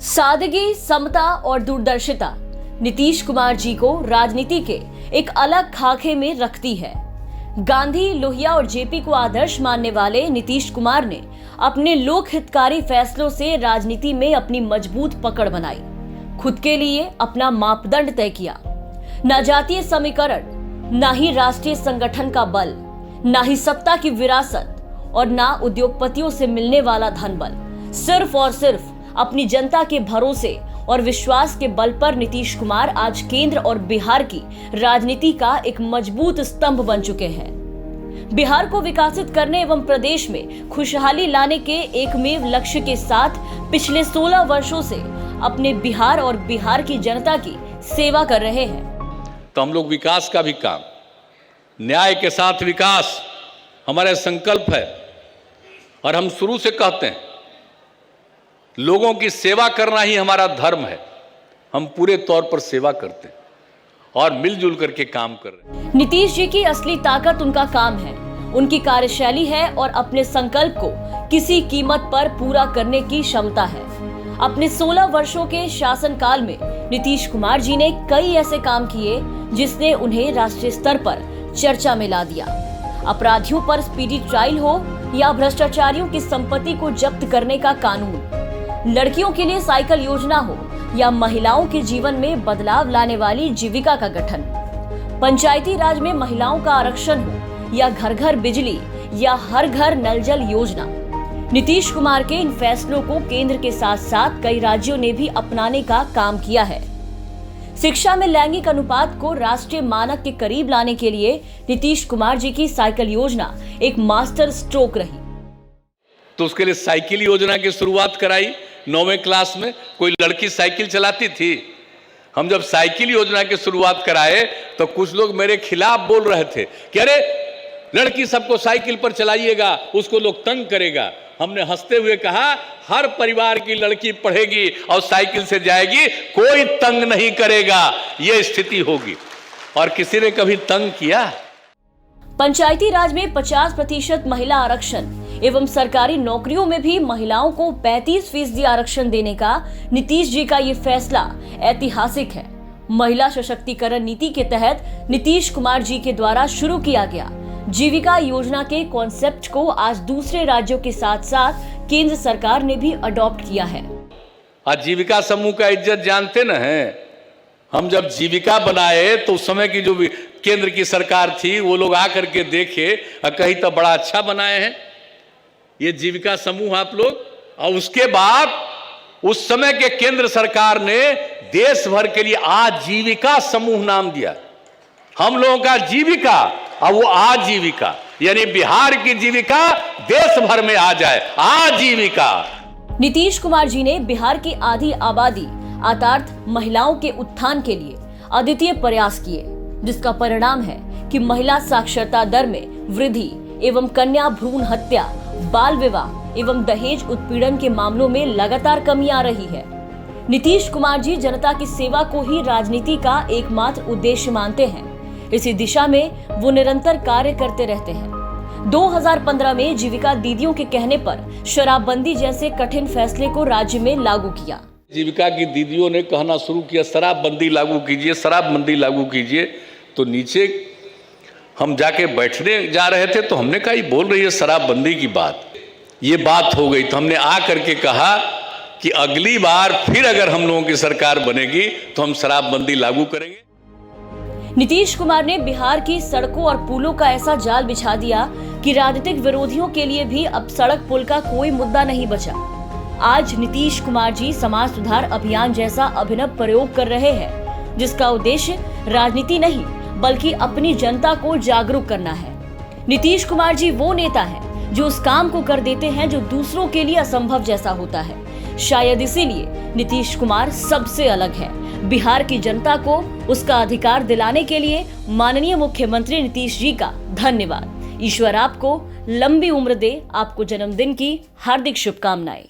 सादगी, समता और दूरदर्शिता नीतीश कुमार जी को राजनीति के एक अलग खाके में रखती है। गांधी, लोहिया और जेपी को आदर्श मानने वाले नीतीश कुमार ने अपने लोक हितकारी फैसलों से राजनीति में अपनी मजबूत पकड़ बनाई, खुद के लिए अपना मापदंड तय किया। न जातीय समीकरण, न ही राष्ट्रीय संगठन का बल, न ही सत्ता की विरासत और न उद्योगपतियों से मिलने वाला धन बल, सिर्फ और सिर्फ अपनी जनता के भरोसे और विश्वास के बल पर नीतीश कुमार आज केंद्र और बिहार की राजनीति का एक मजबूत स्तंभ बन चुके हैं। बिहार को विकसित करने एवं प्रदेश में खुशहाली लाने के एकमेव लक्ष्य के साथ पिछले 16 वर्षों से अपने बिहार और बिहार की जनता की सेवा कर रहे हैं। तो हम लोग विकास का भी काम, न्याय के साथ विकास हमारा संकल्प है और हम शुरू से कहते हैं लोगों की सेवा करना ही हमारा धर्म है। हम पूरे तौर पर सेवा करते हैं और मिलजुल करके काम कर रहे हैं। नीतीश जी की असली ताकत उनका काम है, उनकी कार्यशैली है और अपने संकल्प को किसी कीमत पर पूरा करने की क्षमता है। अपने 16 वर्षों के शासनकाल में नीतीश कुमार जी ने कई ऐसे काम किए जिसने उन्हें राष्ट्रीय स्तर पर चर्चा में ला दिया। अपराधियों पर स्पीडी ट्रायल हो या भ्रष्टाचारियों की संपत्ति को जब्त करने का कानून, लड़कियों के लिए साइकिल योजना हो या महिलाओं के जीवन में बदलाव लाने वाली जीविका का गठन, पंचायती राज में महिलाओं का आरक्षण हो या घर घर बिजली या हर घर नल जल योजना, नीतीश कुमार के इन फैसलों को केंद्र के साथ साथ कई राज्यों ने भी अपनाने का काम किया है। शिक्षा में लैंगिक अनुपात को राष्ट्रीय मानक के करीब लाने के लिए नीतीश कुमार जी की साइकिल योजना एक मास्टर स्ट्रोक रही। तो उसके लिए साइकिल योजना की शुरुआत कराई। 9वीं क्लास में कोई लड़की साइकिल चलाती थी। हम जब साइकिल योजना की शुरुआत कराए तो कुछ लोग मेरे खिलाफ बोल रहे थे कि अरे लड़की सबको साइकिल पर चलाइएगा, उसको लोग तंग करेगा। हमने हंसते हुए कहा हर परिवार की लड़की पढ़ेगी और साइकिल से जाएगी, कोई तंग नहीं करेगा, यह स्थिति होगी। और किसी ने कभी तंग किया? पंचायती राज में 50% महिला आरक्षण एवं सरकारी नौकरियों में भी महिलाओं को 35% आरक्षण देने का नीतीश जी का ये फैसला ऐतिहासिक है। महिला सशक्तिकरण नीति के तहत नीतीश कुमार जी के द्वारा शुरू किया गया जीविका योजना के कॉन्सेप्ट को आज दूसरे राज्यों के साथ साथ केंद्र सरकार ने भी अडॉप्ट किया है। आज जीविका समूह का इज्जत जानते न है। हम जब जीविका बनाए तो उस समय की जो भी केंद्र की सरकार थी वो लोग आकर के देखे और कही तो बड़ा अच्छा बनाए हैं ये जीविका समूह आप लोग। और उसके बाद उस समय के केंद्र सरकार ने देश भर के लिए आजीविका समूह नाम दिया। हम लोगों का जीविका और वो आजीविका, यानी बिहार की जीविका देश भर में आ जाए, आजीविका। नीतीश कुमार जी ने बिहार की आधी आबादी अर्थात महिलाओं के उत्थान के लिए अद्वितीय प्रयास किए, जिसका परिणाम है कि महिला साक्षरता दर में वृद्धि एवं कन्या भ्रूण हत्या, बाल विवाह एवं दहेज उत्पीड़न के मामलों में लगातार कमी आ रही है। नीतीश कुमार जी जनता की सेवा को ही राजनीति का एकमात्र उद्देश्य मानते हैं। इसी दिशा में वो निरंतर कार्य करते रहते हैं। 2015 में जीविका दीदियों के कहने पर शराबबंदी जैसे कठिन फैसले को राज्य में लागू किया। जीविका की दीदियों ने कहना शुरू किया शराबबंदी लागू कीजिए, शराबबंदी लागू कीजिए। तो नीचे हम जाके बैठने जा रहे थे तो हमने कहा ये बोल रही है शराबबंदी की बात। ये बात हो गई तो हमने आ करके कहा कि अगली बार फिर अगर हम लोगों की सरकार बनेगी तो हम शराबबंदी लागू करेंगे। नीतीश कुमार ने बिहार की सड़कों और पुलों का ऐसा जाल बिछा दिया कि राजनीतिक विरोधियों के लिए भी अब सड़क पुल का कोई मुद्दा नहीं बचा। आज नीतीश कुमार जी समाज सुधार अभियान जैसा अभिनव प्रयोग कर रहे हैं, जिसका उद्देश्य राजनीति नहीं बल्कि अपनी जनता को जागरूक करना है। नीतीश कुमार जी वो नेता है जो उस काम को कर देते हैं जो दूसरों के लिए असंभव जैसा होता है। शायद इसीलिए नीतीश कुमार सबसे अलग है। बिहार की जनता को उसका अधिकार दिलाने के लिए माननीय मुख्यमंत्री नीतीश जी का धन्यवाद। ईश्वर आपको लंबी उम्र दे। आपको जन्मदिन की हार्दिक शुभकामनाएं।